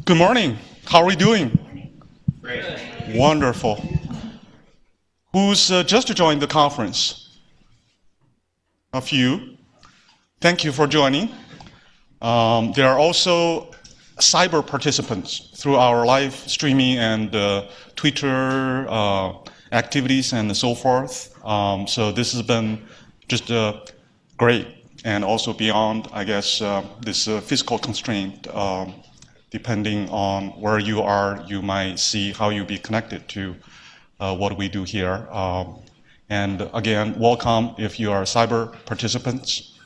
Good morning. How are we doing? Great. Wonderful. Who's just joined the conference? A few. Thank you for joining. There are also cyber participants through our live streaming and Twitter activities and so forth. So this has been just great, and also beyond, I guess, this physical constraint. Depending on where you are, you might see how you be connected to what we do here. And again, welcome if you are cyber participants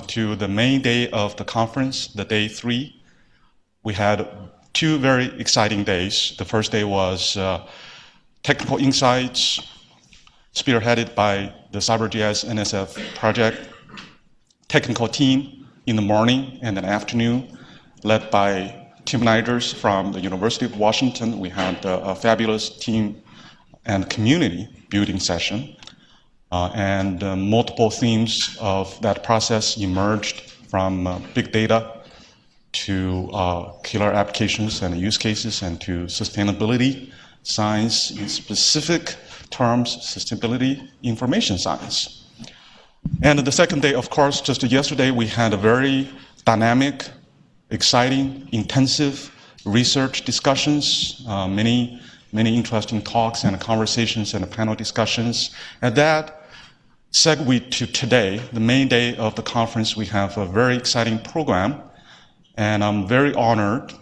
to the main day of the conference, the day 3. We had 2 very exciting days. The first day was technical insights spearheaded by the CyberGIS'12 project technical team in the morning and the afternoon, led by Tim Nigers from the University of Washington. We had a fabulous team and community building session. And multiple themes of that process emerged, from big data to killer applications and use cases, and to sustainability science, in specific terms, sustainability information science. And the second day, of course, just yesterday, we had a very dynamic, exciting, intensive research discussions, many interesting talks and conversations and panel discussions. And that segued to today, the main day of the conference. We have a very exciting program, and I'm very honored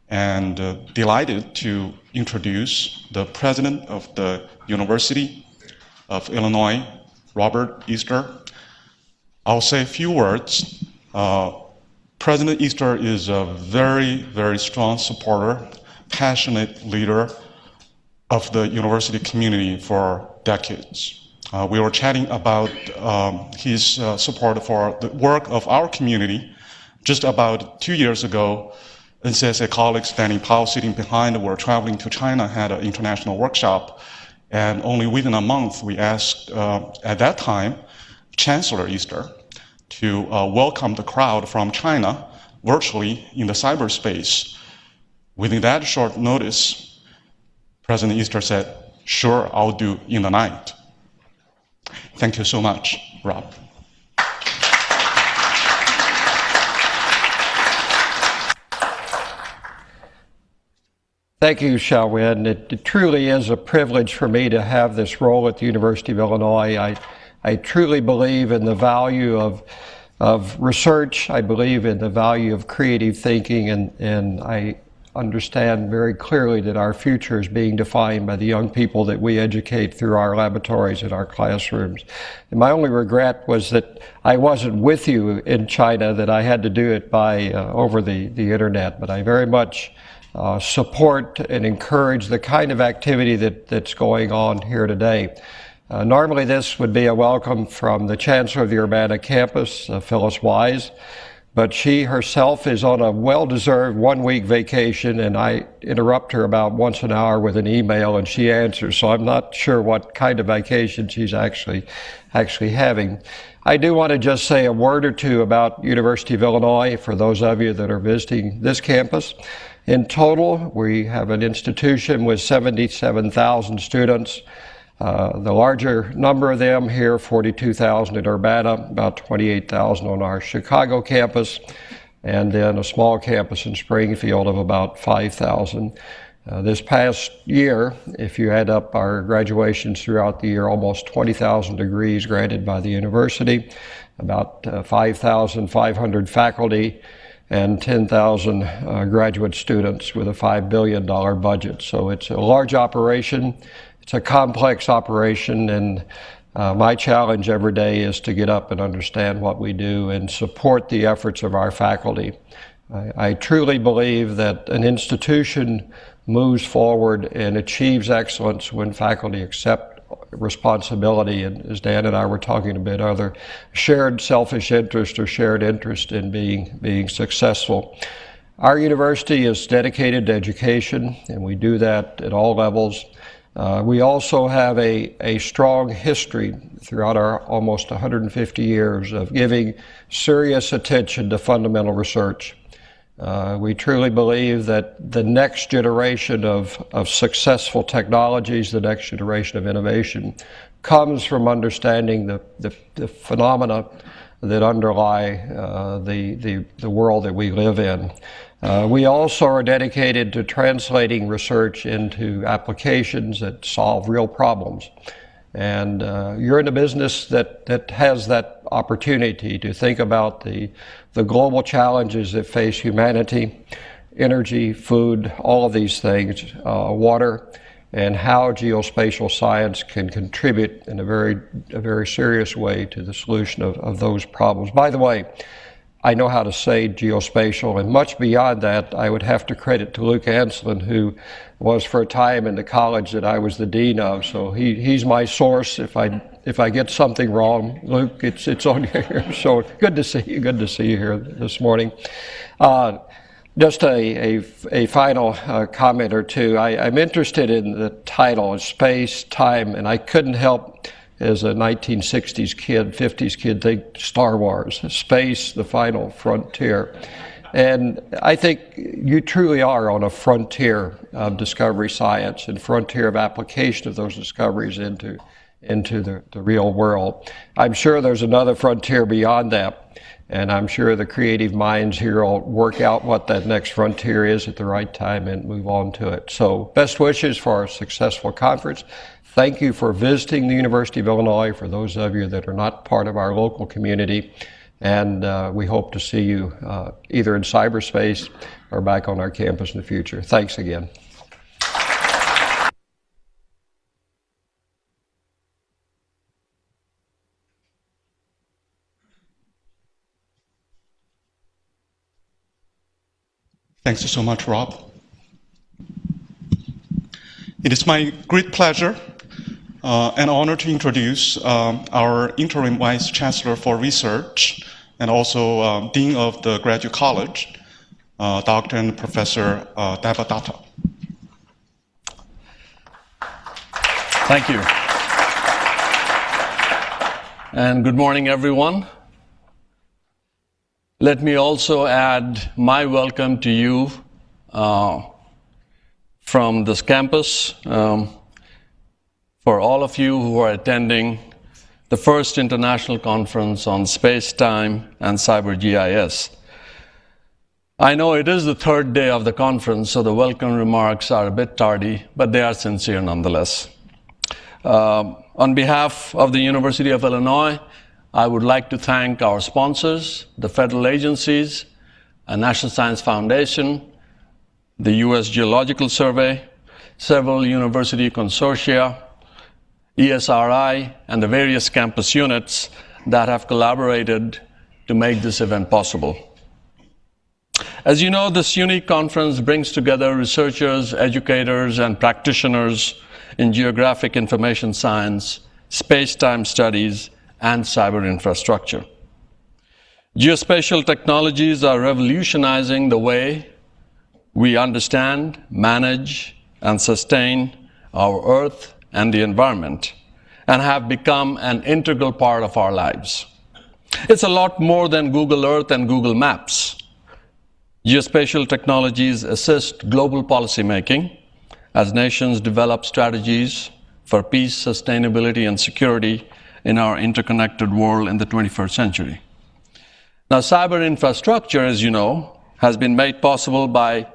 and delighted to introduce the president of the University of Illinois, Robert Easter. I'll say a few words. President Easter is a very, very strong supporter, passionate leader of the university community for decades. We were chatting about his support for the work of our community. Just about 2 years ago, NCSA colleagues Danny Powell sitting behind were traveling to China, had an international workshop, and only within a month we asked, at that time, Chancellor Easter to welcome the crowd from China virtually in the cyberspace. Within that short notice, President Easter said, "Sure, I'll do in the night." Thank you so much, Rob. Thank you, Xiaowen. It truly is a privilege for me to have this role at the University of Illinois. I truly believe in the value of research. I believe in the value of creative thinking, and I understand very clearly that our future is being defined by the young people that we educate through our laboratories and our classrooms. And my only regret was that I wasn't with you in China, that I had to do it by over the internet, but I very much support and encourage the kind of activity that's going on here today. Normally this would be a welcome from the Chancellor of the Urbana campus, Phyllis Wise, but she herself is on a well-deserved 1-week vacation, and I interrupt her about once an hour with an email and she answers, so I'm not sure what kind of vacation she's actually having. I do want to just say a word or two about University of Illinois for those of you that are visiting this campus. In total, we have an institution with 77,000 students. The larger number of them here, 42,000 at Urbana, about 28,000 on our Chicago campus, and then a small campus in Springfield of about 5,000. This past year, if you add up our graduations throughout the year, almost 20,000 degrees granted by the university, about 5,500 faculty, and 10,000 graduate students with a $5 billion budget. So it's a large operation. It's a complex operation, and my challenge every day is to get up and understand what we do and support the efforts of our faculty. I truly believe that an institution moves forward and achieves excellence when faculty accept responsibility, and as Dan and I were talking a bit earlier, shared selfish interest or shared interest in being successful. Our university is dedicated to education, and we do that at all levels. We also have a strong history throughout our almost 150 years of giving serious attention to fundamental research. We truly believe that the next generation of successful technologies, the next generation of innovation, comes from understanding the phenomena that underlie the world that we live in. We also are dedicated to translating research into applications that solve real problems. And you're in a business that has that opportunity to think about the global challenges that face humanity, energy, food, all of these things, water, and how geospatial science can contribute in a very serious way to the solution of those problems. By the way, I know how to say geospatial, and much beyond that, I would have to credit to Luke Anslin, who was for a time in the college that I was the dean of. So he's my source. If I get something wrong, Luke, it's on here. So good to see you. Good to see you here this morning. Just a final comment or two. I'm interested in the title, Space, Time, and I couldn't help, as a 1960s kid, 50s kid, think Star Wars, space, the final frontier. And I think you truly are on a frontier of discovery science and frontier of application of those discoveries into the real world. I'm sure there's another frontier beyond that, and I'm sure the creative minds here will work out what that next frontier is at the right time and move on to it. So best wishes for a successful conference. Thank you for visiting the University of Illinois, for those of you that are not part of our local community. And we hope to see you either in cyberspace or back on our campus in the future. Thanks again. Thanks so much, Rob. It is my great pleasure and honor to introduce our Interim Vice Chancellor for Research and also Dean of the Graduate College, Dr. and Professor Dutta. Thank you. And good morning, everyone. Let me also add my welcome to you from this campus. For all of you who are attending the first international conference on space, time, and CyberGIS. I know it is the third day of the conference, so the welcome remarks are a bit tardy, but they are sincere nonetheless. On behalf of the University of Illinois, I would like to thank our sponsors, the federal agencies, National Science Foundation, the U.S. Geological Survey, several university consortia, ESRI, and the various campus units that have collaborated to make this event possible. As you know, this unique conference brings together researchers, educators, and practitioners in geographic information science, space-time studies, and cyber infrastructure. Geospatial technologies are revolutionizing the way we understand, manage, and sustain our Earth and the environment, and have become an integral part of our lives. It's a lot more than Google Earth and Google Maps. Geospatial technologies assist global policymaking as nations develop strategies for peace, sustainability, and security in our interconnected world in the 21st century. Now, cyber infrastructure, as you know, has been made possible by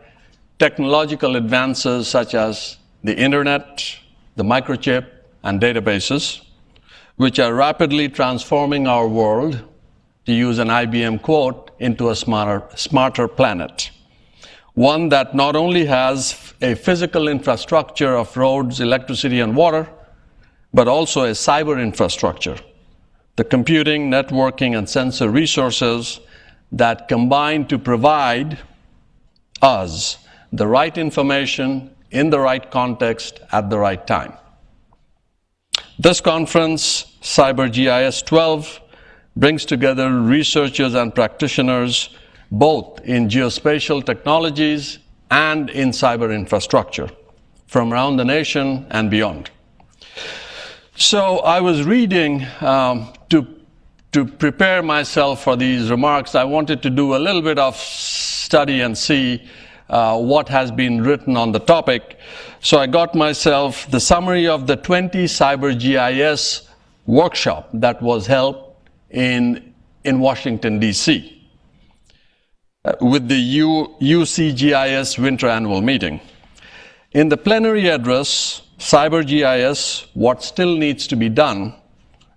technological advances such as the internet, the microchip, and databases, which are rapidly transforming our world, to use an IBM quote, into a smarter planet. One that not only has a physical infrastructure of roads, electricity, and water, but also a cyber infrastructure, the computing, networking, and sensor resources that combine to provide us the right information in the right context at the right time. This conference, CyberGIS'12, brings together researchers and practitioners both in geospatial technologies and in cyber infrastructure from around the nation and beyond. So I was reading to to prepare myself for these remarks, I wanted to do a little bit of study and see what has been written on the topic. So I got myself the summary of the 20 CyberGIS workshop that was held in Washington, D.C. With the UCGIS Winter Annual Meeting. In the plenary address, CyberGIS, What Still Needs to Be Done,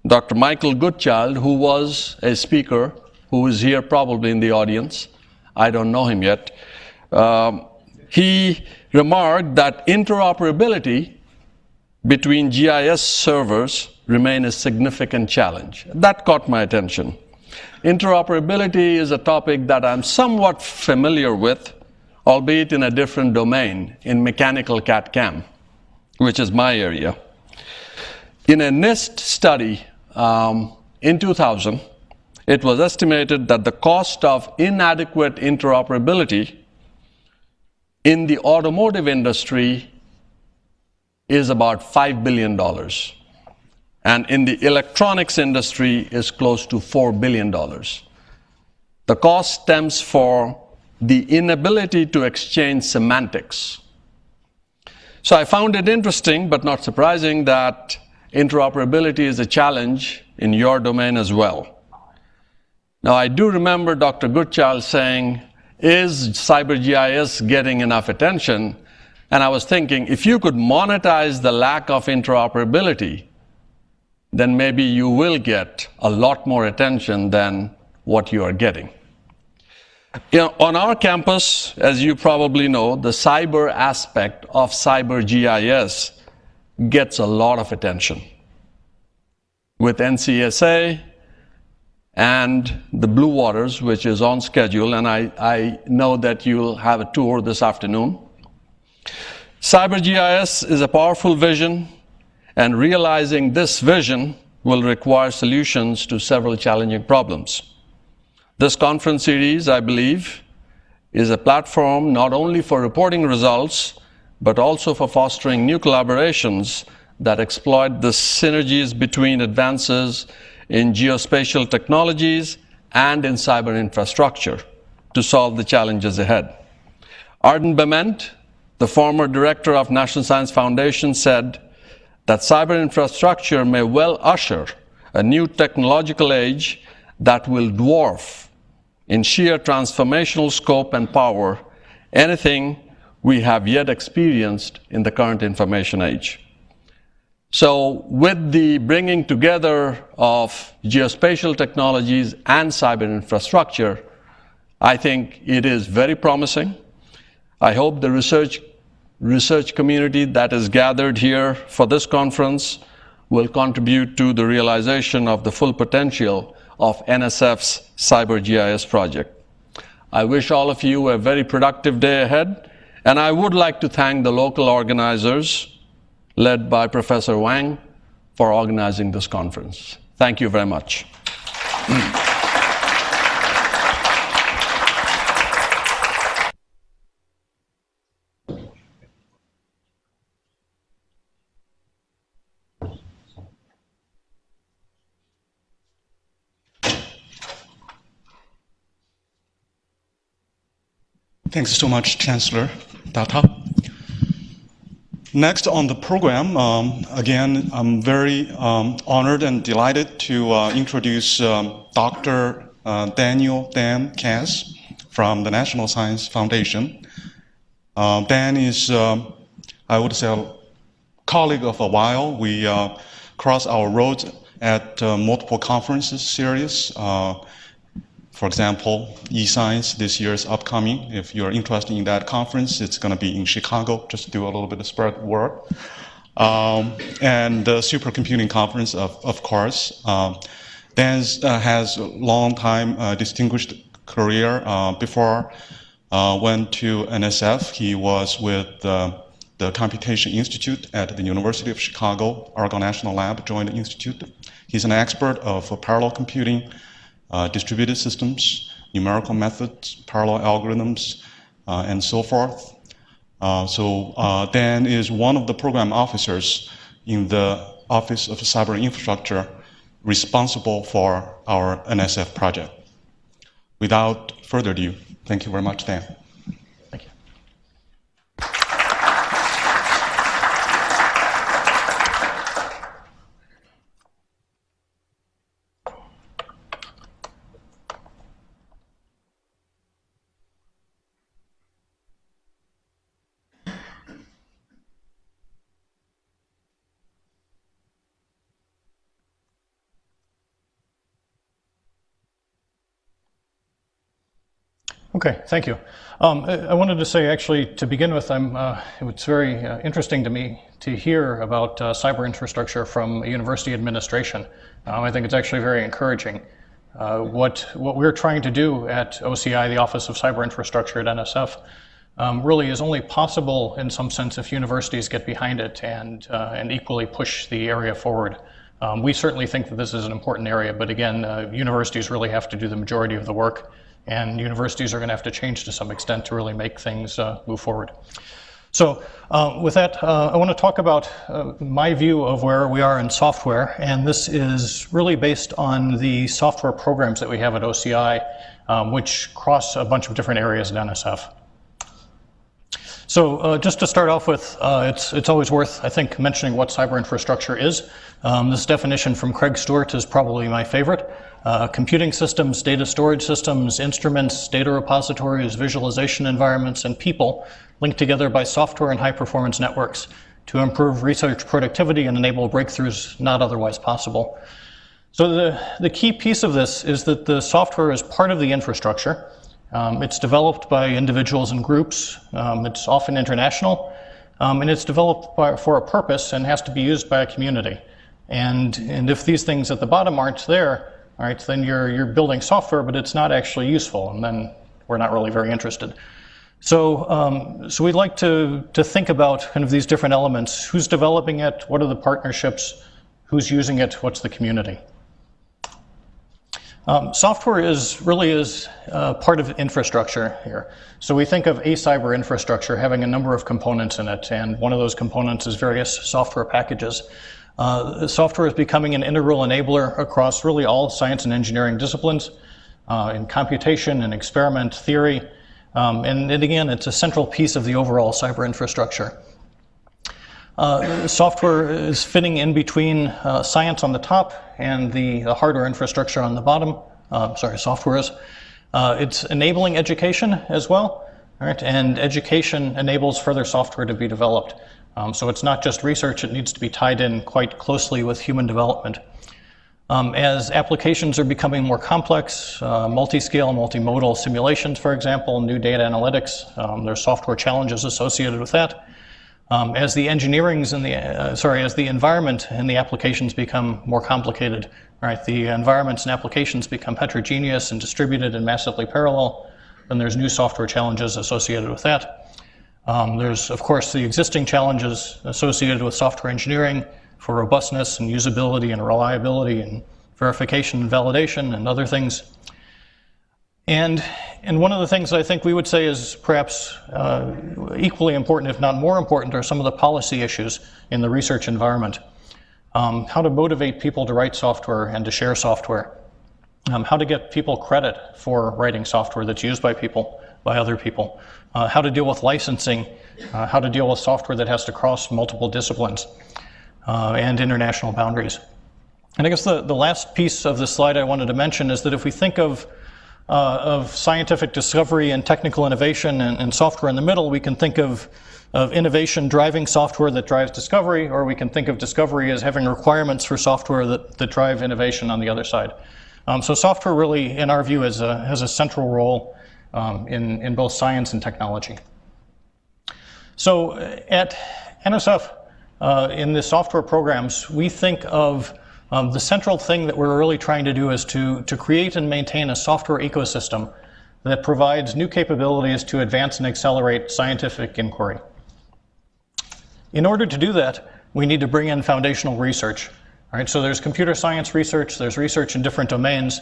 Dr. Michael Goodchild, who was a speaker, who is here probably in the audience, I don't know him yet, he remarked that interoperability between GIS servers remain a significant challenge. That caught my attention. Interoperability is a topic that I'm somewhat familiar with, albeit in a different domain, in mechanical CAD/CAM, which is my area. In a NIST study in 2000, it was estimated that the cost of inadequate interoperability in the automotive industry is about $5 billion. And in the electronics industry is close to $4 billion. The cost stems for the inability to exchange semantics. So I found it interesting, but not surprising, that interoperability is a challenge in your domain as well. Now, I do remember Dr. Goodchild saying, is CyberGIS getting enough attention? And I was thinking, if you could monetize the lack of interoperability, then maybe you will get a lot more attention than what you are getting. On our campus, as you probably know, the cyber aspect of CyberGIS gets a lot of attention. With NCSA and the Blue Waters, which is on schedule, and I know that you'll have a tour this afternoon. CyberGIS is a powerful vision, and realizing this vision will require solutions to several challenging problems. This conference series, I believe, is a platform not only for reporting results, but also for fostering new collaborations that exploit the synergies between advances in geospatial technologies and in cyber infrastructure to solve the challenges ahead. Arden Bement, the former director of National Science Foundation, said that cyber infrastructure may well usher a new technological age that will dwarf in sheer transformational scope and power anything we have yet experienced in the current information age. So with the bringing together of geospatial technologies and cyber infrastructure, I think it is very promising. I hope the research community that is gathered here for this conference will contribute to the realization of the full potential of NSF's CyberGIS project. I wish all of you a very productive day ahead, and I would like to thank the local organizers, led by Professor Wang, for organizing this conference. Thank you very much. Thanks so much, Chancellor Dutta. Next on the program, again, I'm very honored and delighted to introduce Dr. Daniel Katz from the National Science Foundation. Dan is, I would say, a colleague of a while. We cross our roads at multiple conferences series. For example, eScience this year is upcoming. If you're interested in that conference, it's going to be in Chicago, just to do a little bit of spread word. And the Supercomputing Conference, of course. Dan has a long time distinguished career. Before went to NSF, he was with the Computation Institute at the University of Chicago, Argonne National Lab, joined the institute. He's an expert of parallel computing, distributed systems, numerical methods, parallel algorithms, and so forth. So Dan is one of the program officers in the Office of CyberInfrastructure responsible for our NSF project. Without further ado, thank you very much, Dan. Thank you. Okay, thank you. I wanted to say, actually, to begin with, it's very interesting to me to hear about cyber infrastructure from a university administration. I think it's actually very encouraging. What we're trying to do at OCI, the Office of Cyber Infrastructure at NSF, really is only possible in some sense if universities get behind it and equally push the area forward. We certainly think that this is an important area, but again, universities really have to do the majority of the work, and universities are going to have to change to some extent to really make things move forward. So with that, I want to talk about my view of where we are in software, and this is really based on the software programs that we have at OCI, which cross a bunch of different areas at NSF. So just to start off with, it's always worth, I think, mentioning what cyber infrastructure is. This definition from Craig Stewart is probably my favorite. Computing systems, data storage systems, instruments, data repositories, visualization environments, and people linked together by software and high-performance networks to improve research productivity and enable breakthroughs not otherwise possible. So the key piece of this is that the software is part of the infrastructure. It's developed by individuals and groups. It's often international, and it's developed for a purpose and has to be used by a community. And if these things at the bottom aren't there, all right, then you're building software, but it's not actually useful, and then we're not really very interested. So, so we'd like to think about kind of these different elements. Who's developing it? What are the partnerships? Who's using it? What's the community? Software really is part of infrastructure here. So we think of a cyber infrastructure having a number of components in it, and one of those components is various software packages. Software is becoming an integral enabler across really all science and engineering disciplines, in computation and experiment theory, and again, it's a central piece of the overall cyber infrastructure. Software is fitting in between science on the top and the hardware infrastructure on the bottom. Software is. It's enabling education as well, right? And education enables further software to be developed. So it's not just research, it needs to be tied in quite closely with human development. As applications are becoming more complex, multi-scale, multimodal simulations, for example, new data analytics, there's software challenges associated with that. As the as the environment and the applications become more complicated, right? The environments and applications become heterogeneous and distributed and massively parallel, then there's new software challenges associated with that. There's, of course, the existing challenges associated with software engineering for robustness and usability and reliability and verification and validation and other things. And one of the things I think we would say is perhaps equally important, if not more important, are some of the policy issues in the research environment. How to motivate people to write software and to share software. How to get people credit for writing software that's used by other people. How to deal with licensing. How to deal with software that has to cross multiple disciplines and international boundaries. And I guess the last piece of this slide I wanted to mention is that if we think of scientific discovery and technical innovation and software in the middle, we can think of innovation driving software that drives discovery, or we can think of discovery as having requirements for software that drive innovation on the other side. So software really, in our view, has a central role in both science and technology. So at NSF, in the software programs, we think of the central thing that we're really trying to do is to create and maintain a software ecosystem that provides new capabilities to advance and accelerate scientific inquiry. In order to do that, we need to bring in foundational research. All right, so there's computer science research, there's research in different domains,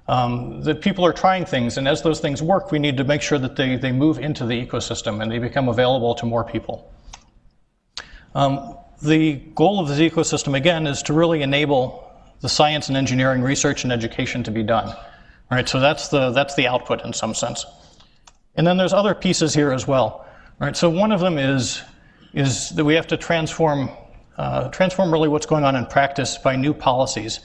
that people are trying things, and as those things work, we need to make sure that they move into the ecosystem and they become available to more people. The goal of this ecosystem, again, is to really enable the science and engineering research and education to be done. All right, so that's the output in some sense. And then there's other pieces here as well. All right, so one of them is that we have to transform really what's going on in practice by new policies.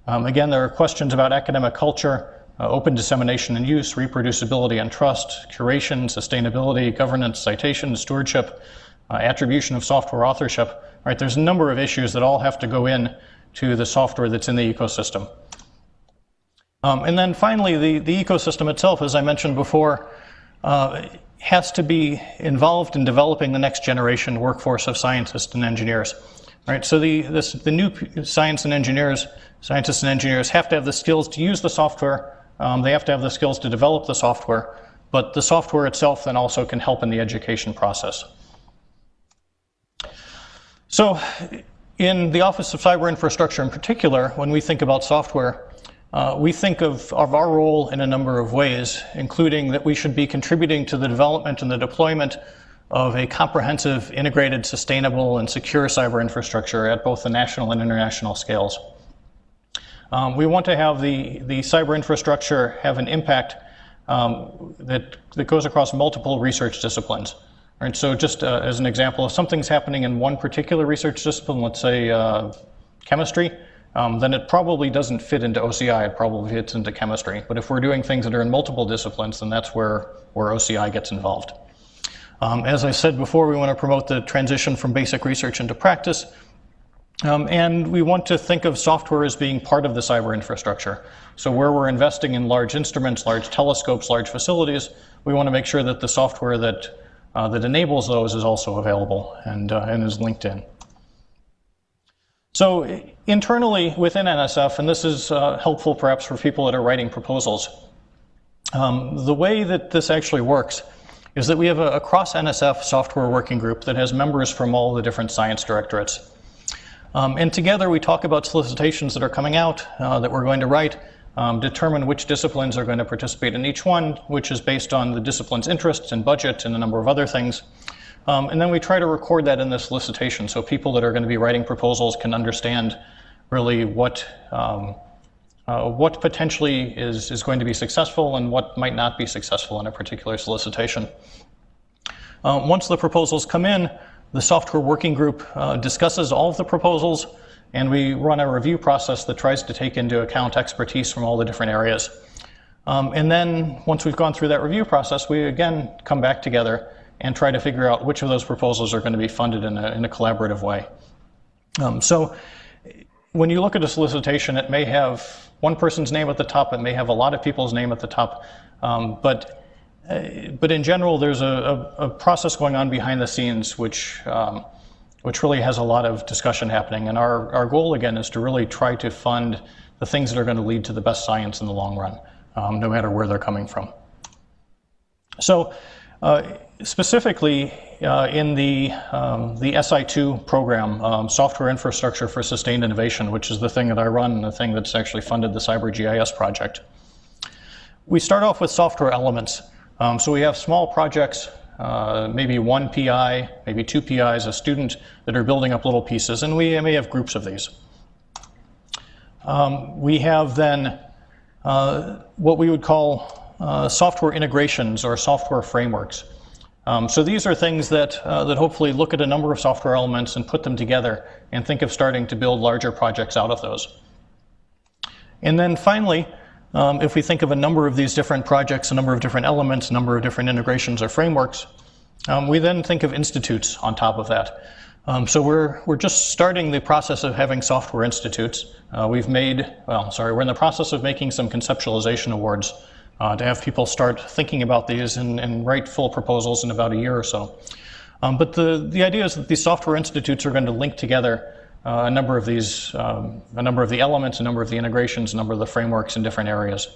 Again, there are questions about academic culture, open dissemination and use, reproducibility and trust, curation, sustainability, governance, citation, stewardship, attribution of software authorship. Right, there's a number of issues that all have to go in to the software that's in the ecosystem. And then finally, the ecosystem itself, as I mentioned before, has to be involved in developing the next generation workforce of scientists and engineers. Right, so the new scientists and engineers have to have the skills to use the software. They have to have the skills to develop the software, but the software itself then also can help in the education process. So in the Office of Cyber Infrastructure in particular, when we think about software, we think of our role in a number of ways, including that we should be contributing to the development and the deployment of a comprehensive, integrated, sustainable, and secure cyber infrastructure at both the national and international scales. We want to have the cyber infrastructure have an impact that goes across multiple research disciplines. Right, so just as an example, if something's happening in one particular research discipline, let's say chemistry, then it probably doesn't fit into OCI, it probably fits into chemistry. But if we're doing things that are in multiple disciplines, then that's where OCI gets involved. As I said before, we want to promote the transition from basic research into practice. And we want to think of software as being part of the cyber infrastructure. So where we're investing in large instruments, large telescopes, large facilities, we want to make sure that the software that enables those is also available and is linked in. So internally within NSF, and this is helpful perhaps for people that are writing proposals, the way that this actually works is that we have a cross-NSF software working group that has members from all the different science directorates. And together we talk about solicitations that are coming out that we're going to write, determine which disciplines are going to participate in each one, which is based on the discipline's interests and budget and a number of other things. And then we try to record that in the solicitation so people that are going to be writing proposals can understand really what potentially is going to be successful and what might not be successful in a particular solicitation. Once the proposals come in, the software working group discusses all of the proposals, and we run a review process that tries to take into account expertise from all the different areas. And then once we've gone through that review process, we again come back together and try to figure out which of those proposals are going to be funded in a collaborative way. So when you look at a solicitation, it may have one person's name at the top, it may have a lot of people's name at the top, but in general, there's a process going on behind the scenes which really has a lot of discussion happening. And our goal, again, is to really try to fund the things that are going to lead to the best science in the long run, no matter where they're coming from. So specifically in the SI2 program, Software Infrastructure for Sustained Innovation, which is the thing that I run and the thing that's actually funded the CyberGIS project, we start off with software elements. So we have small projects, maybe one PI, maybe two PIs, a student, that are building up little pieces, and we may have groups of these. We have then what we would call software integrations or software frameworks. So these are things that hopefully look at a number of software elements and put them together and think of starting to build larger projects out of those. And then finally, if we think of a number of these different projects, a number of different elements, a number of different integrations or frameworks, we then think of institutes on top of that. So we're just starting the process of having software institutes. We're in the process of making some conceptualization awards to have people start thinking about these and write full proposals in about a year or so. But the idea is that these software institutes are going to link together a number of the elements, a number of the integrations, a number of the frameworks in different areas.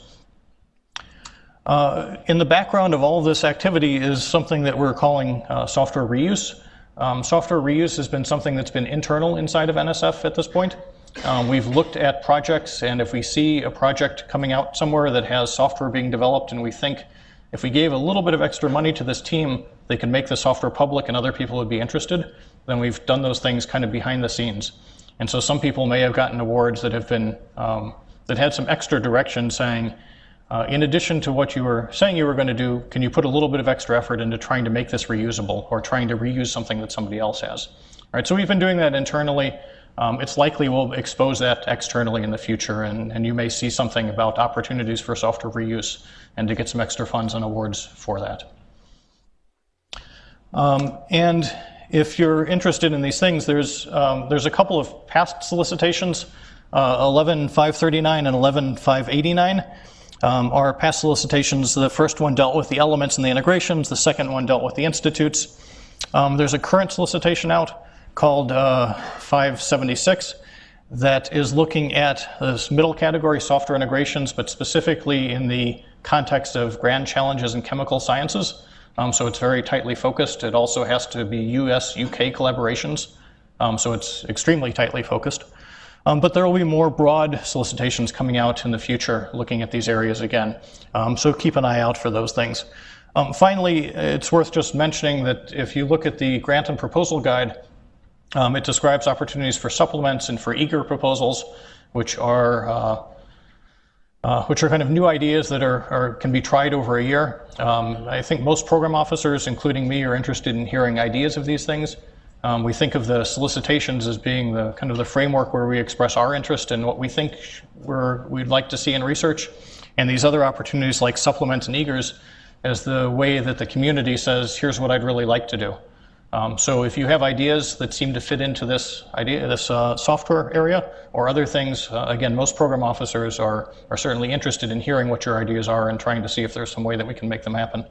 In the background of all of this activity is something that we're calling software reuse. Software reuse has been something that's been internal inside of NSF at this point. We've looked at projects, and if we see a project coming out somewhere that has software being developed and we think if we gave a little bit of extra money to this team, they could make the software public and other people would be interested, then we've done those things kind of behind the scenes. And so some people may have gotten awards that have been, that had some extra direction saying, in addition to what you were saying you were going to do, can you put a little bit of extra effort into trying to make this reusable or trying to reuse something that somebody else has? All right, so we've been doing that internally. It's likely we'll expose that externally in the future, and you may see something about opportunities for software reuse and to get some extra funds and awards for that. And if you're interested in these things, there's a couple of past solicitations, 11.539 and 11.589. Our past solicitations, the first one dealt with the elements and the integrations, the second one dealt with the institutes. There's a current solicitation out called 576 that is looking at this middle category, software integrations, but specifically in the context of grand challenges in chemical sciences. So it's very tightly focused. It also has to be US-UK collaborations, so it's extremely tightly focused. But there will be more broad solicitations coming out in the future looking at these areas again. So keep an eye out for those things. Finally, it's worth just mentioning that if you look at the grant and proposal guide, it describes opportunities for supplements and for eager proposals, which are kind of new ideas that can be tried over a year. I think most program officers, including me, are interested in hearing ideas of these things. We think of the solicitations as being the kind of the framework where we express our interest in what we think we'd like to see in research, and these other opportunities like supplements and eagers as the way that the community says, here's what I'd really like to do. So if you have ideas that seem to fit into this software area or other things, again, most program officers are certainly interested in hearing what your ideas are and trying to see if there's some way that we can make them happen.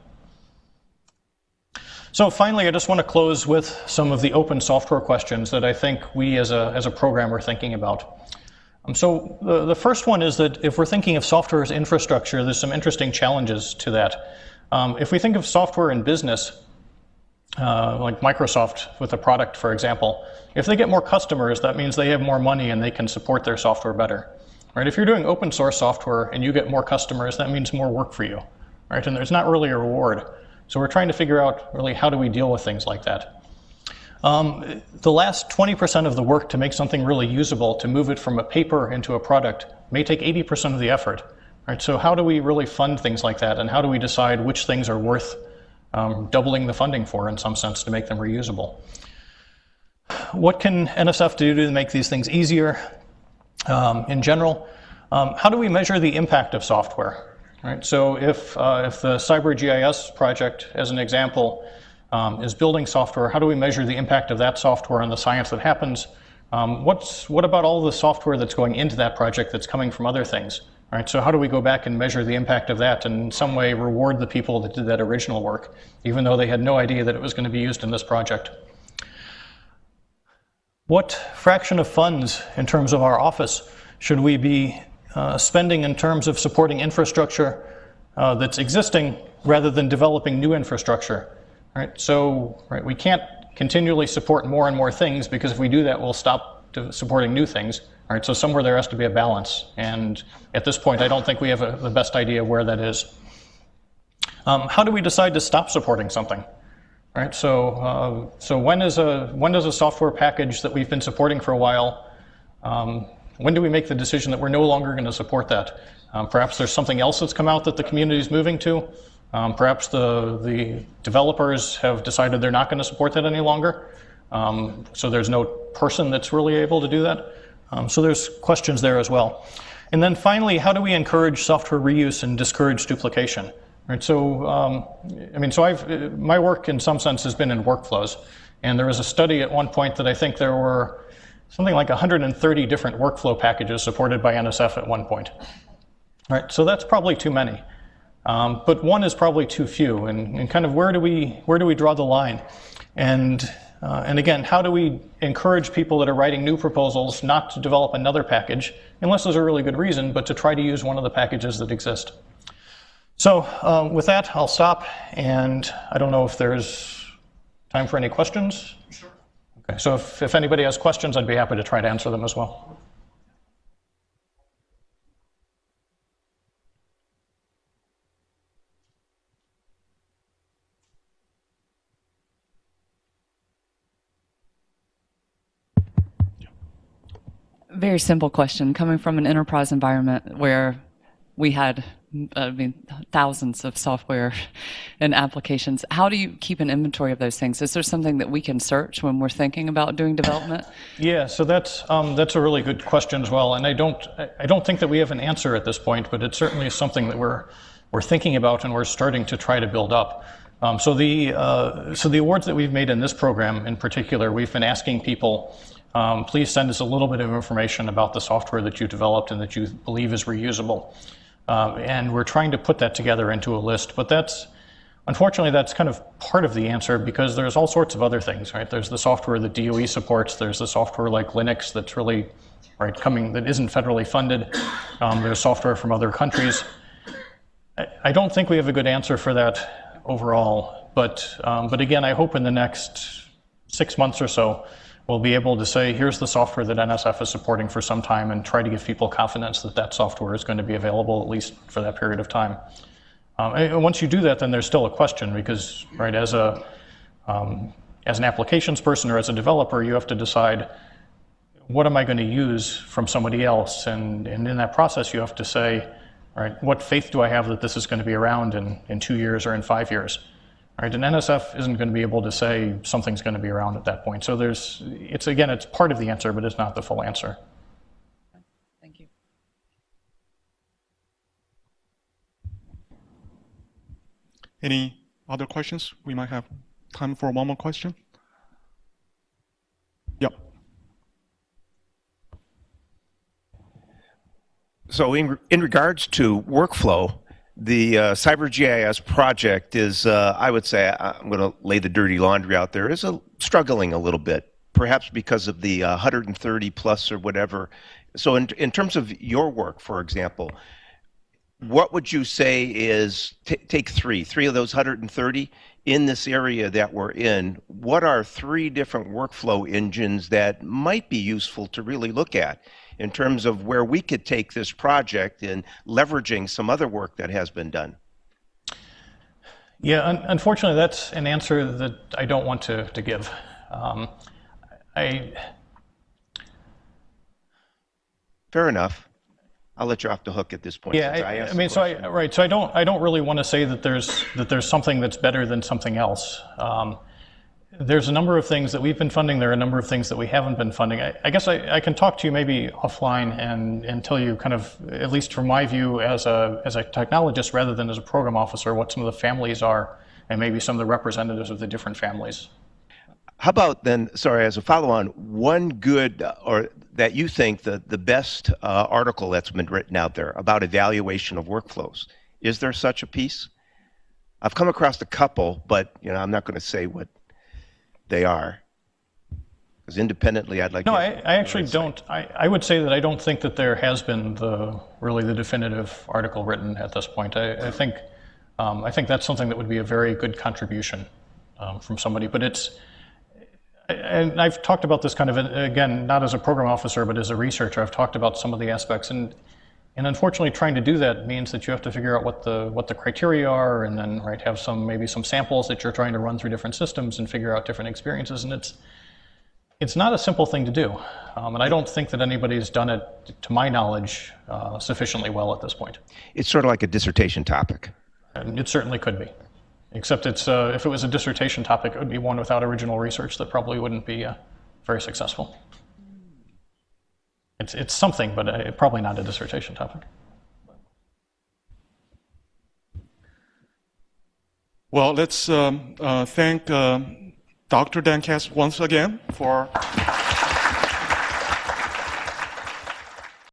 So finally, I just want to close with some of the open software questions that I think we as a program are thinking about. So the first one is that if we're thinking of software as infrastructure, there's some interesting challenges to that. If we think of software in business, like Microsoft with a product, for example, if they get more customers, that means they have more money and they can support their software better. Right? If you're doing open source software and you get more customers, that means more work for you. Right? And there's not really a reward. So we're trying to figure out really how do we deal with things like that. The last 20% of the work to make something really usable, to move it from a paper into a product, may take 80% of the effort. Right? So how do we really fund things like that, and how do we decide which things are worth doubling the funding for, in some sense, to make them reusable? What can NSF do to make these things easier in general? How do we measure the impact of software? Right, so if the CyberGIS project, as an example, is building software, how do we measure the impact of that software on the science that happens? What about all the software that's going into that project that's coming from other things? Right, so how do we go back and measure the impact of that and in some way reward the people that did that original work, even though they had no idea that it was going to be used in this project? What fraction of funds in terms of our office should we be spending in terms of supporting infrastructure that's existing rather than developing new infrastructure? Right? So we can't continually support more and more things, because if we do that, we'll stop supporting new things. All right, so somewhere there has to be a balance, and at this point, I don't think we have the best idea where that is. How do we decide to stop supporting something? Right, so when does a software package that we've been supporting for a while, when do we make the decision that we're no longer going to support that? Perhaps there's something else that's come out that the community is moving to. Perhaps the developers have decided they're not going to support that any longer. So there's no person that's really able to do that. So there's questions there as well. And then finally, how do we encourage software reuse and discourage duplication? Right, so my work in some sense has been in workflows. And there was a study at one point that I think there were something like 130 different workflow packages supported by NSF at one point. All right, so that's probably too many. But one is probably too few. And kind of where do we draw the line? And again, how do we encourage people that are writing new proposals not to develop another package, unless there's a really good reason, but to try to use one of the packages that exist? So with that, I'll stop, and I don't know if there's time for any questions. Sure. Okay, so if anybody has questions, I'd be happy to try to answer them as well. Very simple question. Coming from an enterprise environment where we had, thousands of software and applications, how do you keep an inventory of those things? Is there something that we can search when we're thinking about doing development? Yeah, so that's a really good question as well, and I don't think that we have an answer at this point, but it certainly is something that we're thinking about and we're starting to try to build up. So the awards that we've made in this program in particular, we've been asking people, please send us a little bit of information about the software that you developed and that you believe is reusable. And we're trying to put that together into a list, but unfortunately, that's kind of part of the answer because there's all sorts of other things, right? There's the software that DOE supports, there's the software like Linux that's really, right, that isn't federally funded. There's software from other countries. I don't think we have a good answer for that overall, but again, I hope in the next 6 months or so, we'll be able to say, here's the software that NSF is supporting for some time and try to give people confidence that that software is going to be available at least for that period of time. And once you do that, then there's still a question because, right, as an applications person or as a developer, you have to decide, what am I going to use from somebody else? And in that process, you have to say, right, what faith do I have that this is going to be around in 2 years or in 5 years? Right, and NSF isn't going to be able to say something's going to be around at that point. So it's part of the answer, but it's not the full answer. Thank you. Any other questions? We might have time for one more question. Yep. So in regards to workflow, the CyberGIS project is, I would say, I'm going to lay the dirty laundry out there, is struggling a little bit, perhaps because of the 130 plus or whatever. So in terms of your work, for example, what would you say is, take three of those 130 in this area that we're in, what are 3 different workflow engines that might be useful to really look at in terms of where we could take this project and leveraging some other work that has been done? Yeah, unfortunately, that's an answer that I don't want to give. Fair enough. I'll let you off the hook at this point. Yeah, so I don't really want to say that there's something that's better than something else. There's a number of things that we've been funding. There are a number of things that we haven't been funding. I guess I can talk to you maybe offline and tell you kind of, at least from my view as a technologist rather than as a program officer, what some of the families are and maybe some of the representatives of the different families. How about then, sorry, as a follow-on, one good or that you think the best article that's been written out there about evaluation of workflows? Is there such a piece? I've come across a couple, but I'm not going to say what they are, because independently I'd like to... No, I actually don't. I would say that I don't think that there has been really the definitive article written at this point. I think that's something that would be a very good contribution from somebody, but and I've talked about this kind of, again, not as a program officer, but as a researcher. I've talked about some of the aspects, and unfortunately trying to do that means that you have to figure out what the criteria are, and then have maybe some samples that you're trying to run through different systems and figure out different experiences, and it's not a simple thing to do. And I don't think that anybody's done it, to my knowledge, sufficiently well at this point. It's sort of like a dissertation topic. And it certainly could be. Except if it was a dissertation topic, it would be one without original research that probably wouldn't be very successful. It's something, but probably not a dissertation topic. Well, let's thank Dr. Dan Katz once again for